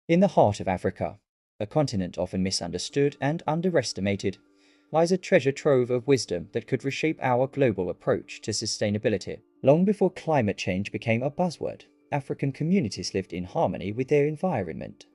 In the heart of Africa, a continent often misunderstood and underestimated, lies a treasure trove of wisdom that could reshape our global approach to sustainability. Long before climate change became a buzzword, African communities lived in harmony with their environment,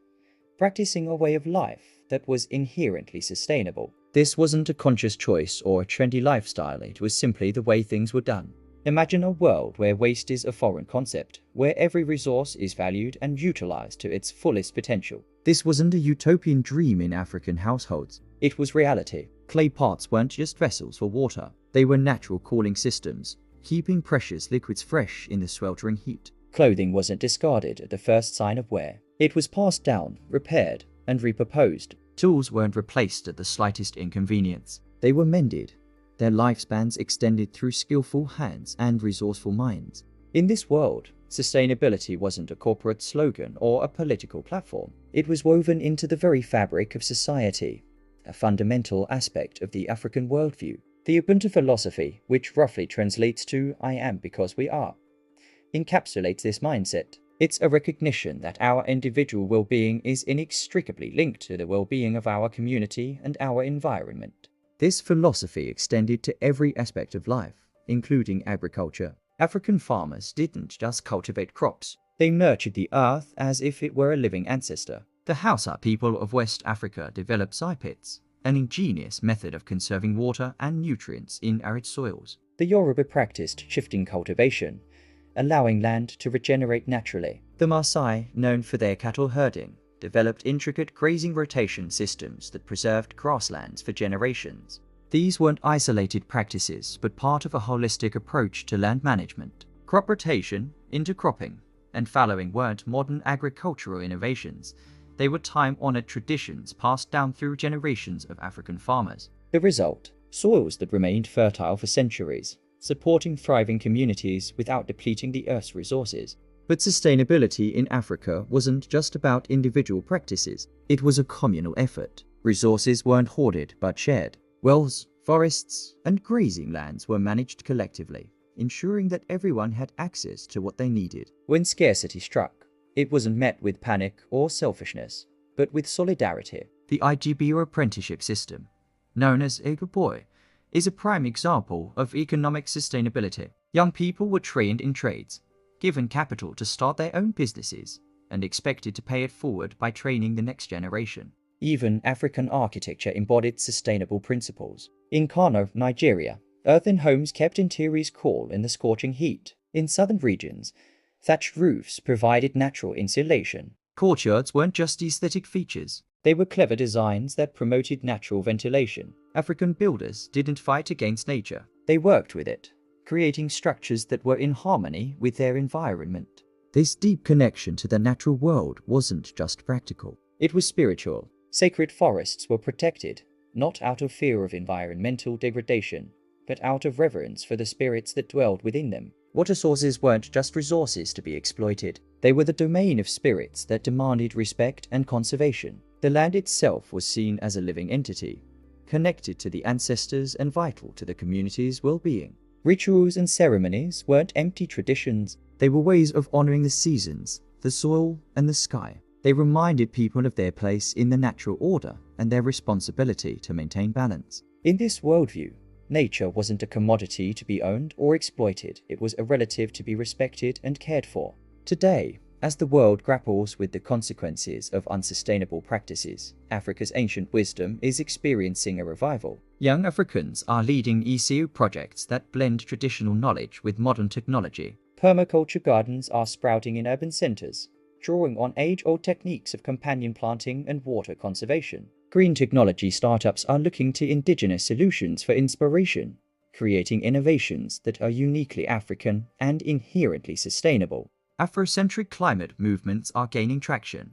practicing a way of life that was inherently sustainable. This wasn't a conscious choice or a trendy lifestyle, it was simply the way things were done. Imagine a world where waste is a foreign concept, where every resource is valued and utilized to its fullest potential. This wasn't a utopian dream in African households. It was reality. Clay pots weren't just vessels for water. They were natural cooling systems, keeping precious liquids fresh in the sweltering heat. Clothing wasn't discarded at the first sign of wear. It was passed down, repaired, and repurposed. Tools weren't replaced at the slightest inconvenience. They were mended, their lifespans extended through skillful hands and resourceful minds. In this world, sustainability wasn't a corporate slogan or a political platform. It was woven into the very fabric of society, a fundamental aspect of the African worldview. The Ubuntu philosophy, which roughly translates to "I am because we are," encapsulates this mindset. It's a recognition that our individual well-being is inextricably linked to the well-being of our community and our environment. This philosophy extended to every aspect of life, including agriculture. African farmers didn't just cultivate crops, they nurtured the earth as if it were a living ancestor. The Hausa people of West Africa developed side pits, an ingenious method of conserving water and nutrients in arid soils. The Yoruba practiced shifting cultivation, allowing land to regenerate naturally. The Maasai, known for their cattle herding, developed intricate grazing rotation systems that preserved grasslands for generations. These weren't isolated practices, but part of a holistic approach to land management. Crop rotation, intercropping, and fallowing weren't modern agricultural innovations. They were time-honored traditions passed down through generations of African farmers. The result? Soils that remained fertile for centuries, supporting thriving communities without depleting the Earth's resources. But sustainability in Africa wasn't just about individual practices. It was a communal effort. Resources weren't hoarded but shared. Wells, forests, and grazing lands were managed collectively, ensuring that everyone had access to what they needed. When scarcity struck, it wasn't met with panic or selfishness, but with solidarity. The IGB or apprenticeship system, known as Boy, is a prime example of economic sustainability. Young people were trained in trades, given capital to start their own businesses, and expected to pay it forward by training the next generation. Even African architecture embodied sustainable principles. In Kano, Nigeria, earthen homes kept interiors cool in the scorching heat. In southern regions, thatched roofs provided natural insulation. Courtyards weren't just aesthetic features. They were clever designs that promoted natural ventilation. African builders didn't fight against nature. They worked with it, creating structures that were in harmony with their environment. This deep connection to the natural world wasn't just practical. It was spiritual. Sacred forests were protected, not out of fear of environmental degradation, but out of reverence for the spirits that dwelled within them. Water sources weren't just resources to be exploited. They were the domain of spirits that demanded respect and conservation. The land itself was seen as a living entity, connected to the ancestors and vital to the community's well-being. Rituals and ceremonies weren't empty traditions. They were ways of honoring the seasons, the soil, and the sky. They reminded people of their place in the natural order and their responsibility to maintain balance. In this worldview, nature wasn't a commodity to be owned or exploited. It was a relative to be respected and cared for. Today, as the world grapples with the consequences of unsustainable practices, Africa's ancient wisdom is experiencing a revival. Young Africans are leading ECU projects that blend traditional knowledge with modern technology. Permaculture gardens are sprouting in urban centers, drawing on age-old techniques of companion planting and water conservation. Green technology startups are looking to indigenous solutions for inspiration, creating innovations that are uniquely African and inherently sustainable. Afrocentric climate movements are gaining traction,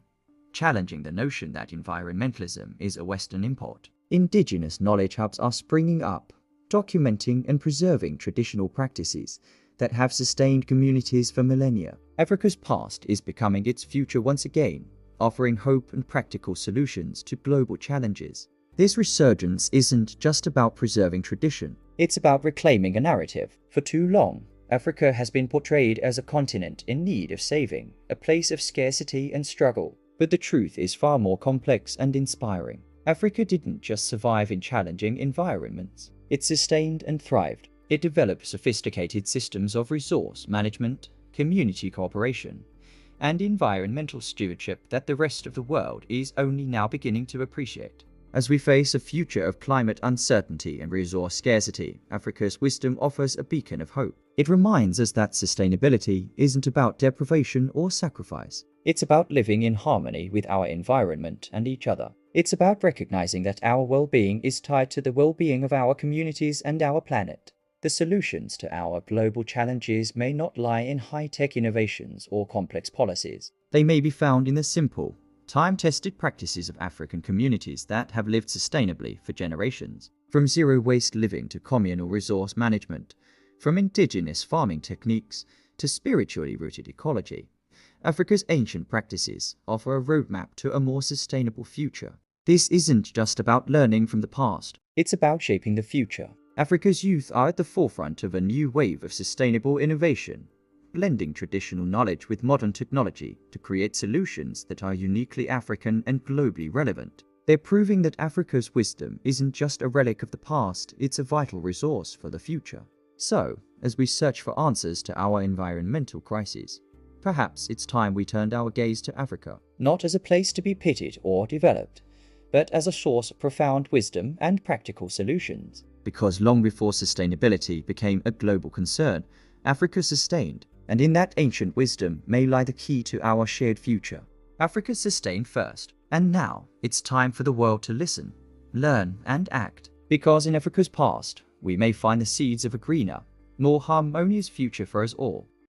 challenging the notion that environmentalism is a Western import. Indigenous knowledge hubs are springing up, documenting and preserving traditional practices that have sustained communities for millennia. Africa's past is becoming its future once again, offering hope and practical solutions to global challenges. This resurgence isn't just about preserving tradition, it's about reclaiming a narrative. For too long, Africa has been portrayed as a continent in need of saving, a place of scarcity and struggle. But the truth is far more complex and inspiring. Africa didn't just survive in challenging environments. It sustained and thrived. It developed sophisticated systems of resource management, community cooperation, and environmental stewardship that the rest of the world is only now beginning to appreciate. As we face a future of climate uncertainty and resource scarcity, Africa's wisdom offers a beacon of hope. It reminds us that sustainability isn't about deprivation or sacrifice. It's about living in harmony with our environment and each other. It's about recognizing that our well-being is tied to the well-being of our communities and our planet. The solutions to our global challenges may not lie in high-tech innovations or complex policies. They may be found in the simple, time-tested practices of African communities that have lived sustainably for generations. From zero-waste living to communal resource management, from indigenous farming techniques to spiritually rooted ecology, Africa's ancient practices offer a roadmap to a more sustainable future. This isn't just about learning from the past, it's about shaping the future. Africa's youth are at the forefront of a new wave of sustainable innovation, blending traditional knowledge with modern technology to create solutions that are uniquely African and globally relevant. They're proving that Africa's wisdom isn't just a relic of the past, it's a vital resource for the future. So, as we search for answers to our environmental crises, perhaps it's time we turned our gaze to Africa, not as a place to be pitied or developed, but as a source of profound wisdom and practical solutions. Because long before sustainability became a global concern, Africa sustained, and in that ancient wisdom may lie the key to our shared future. Africa sustained first, and now it's time for the world to listen, learn, and act. Because in Africa's past, we may find the seeds of a greener, more harmonious future for us all.